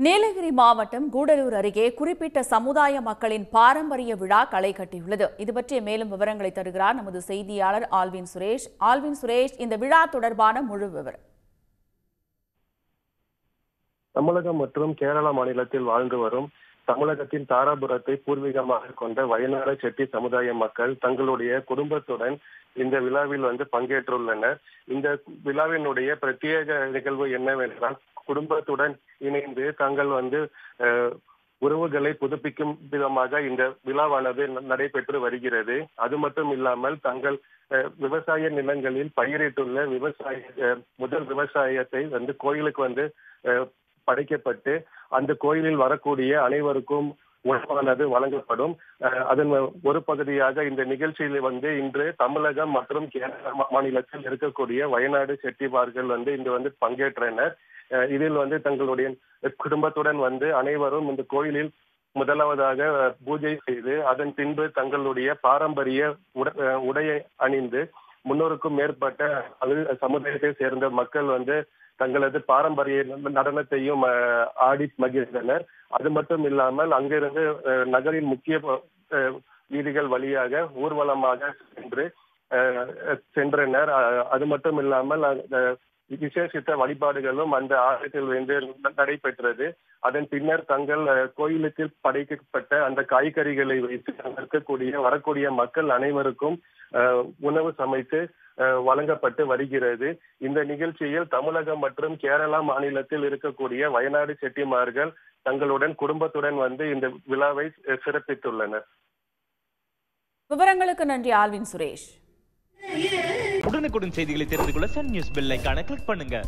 நீலகிரி மாவட்டம் கூடலூர் அருகே குறிப்பிட்ட சமுதாய மக்களின் பாரம்பரிய விழா களை கட்டியுள்ளது. இது பற்றிய மேலும் விவரங்களை தருகிறார் நமது செய்தியாளர் ஆல்வின் சுரேஷ். இந்த விழா தொடர்பான முழு விவரம். தமிழகம் மற்றும் கேரளா மாநிலத்தில் வாழ்ந்து வரும் தமிழகத்தின் தாராபுரத்தை பூர்வீகமாக கொண்ட வயநாடு செட்டி சமுதாய மக்கள் தங்களுடைய குடும்பத்துடன் இந்த விழாவில் பங்கேற்றுள்ளனர். இந்த விழாவினுடைய பிரத்யேக நிகழ்வு என்னவென்றால், குடும்பத்துடன் இணைந்து தாங்கள் உறவுகளை புதுப்பிக்கும் விதமாக இந்த விழாவானது நடைபெற்று வருகிறது. அது மட்டும் இல்லாமல் தங்கள் விவசாய நிலங்களில் பயிரிட்டுள்ள முதல் விவசாயத்தை கோயிலுக்கு படைக்கப்பட்டு அந்த கோயிலில் வரக்கூடிய அனைவருக்கும் உணவானது வழங்கப்படும். அதன் ஒரு பகுதியாக இந்த நிகழ்ச்சியில் இன்று தமிழகம் மற்றும் கேரளா மாநிலத்தில் இருக்கக்கூடிய வயநாடு செட்டிமார்கள் இன்று பங்கேற்றனர். இதில் தங்களுடைய குடும்பத்துடன் அனைவரும் இந்த கோயிலில் முதலாவதாக பூஜை செய்து அதன் பின்பு தங்களுடைய பாரம்பரிய உடையை அணிந்து 300க்கும் மேற்பட்ட சமுதாயத்தை சேர்ந்த மக்கள் தங்களது பாரம்பரிய நடனத்தையும் ஆடி மகிழ்ந்தனர். அது மட்டும் இல்லாமல் அங்கிருந்து நகரின் முக்கிய வீதிகள் வழியாக ஊர்வலமாக சென்றனர். அது மட்டும் இல்லாமல் விசேஷித்த வழிபாடுகளும் அந்த ஆலயத்தில் நடைபெற்றது. அதன் பின்னர் தங்கள் கோயிலுக்கு படைக்கப்பட்ட அந்த காய்கறிகளை வைத்து வரக்கூடிய மக்கள் அனைவருக்கும் உணவு சமைத்து வழங்கப்பட்டு வருகிறது. இந்த நிகழ்ச்சியில் தமிழகம் மற்றும் கேரளா மாநிலத்தில் இருக்கக்கூடிய வயநாடு செட்டிமார்கள் தங்களுடன் குடும்பத்துடன் இந்த விழாவை சிறப்பித்துள்ளனர். விவரங்களுக்கு நன்றி ஆல்வின் சுரேஷ். உடனுக்குடன் செய்திகளை தெரிந்து கொள்ள சன் நியூஸ் பெல் ஐகானை கிளிக் பண்ணுங்க.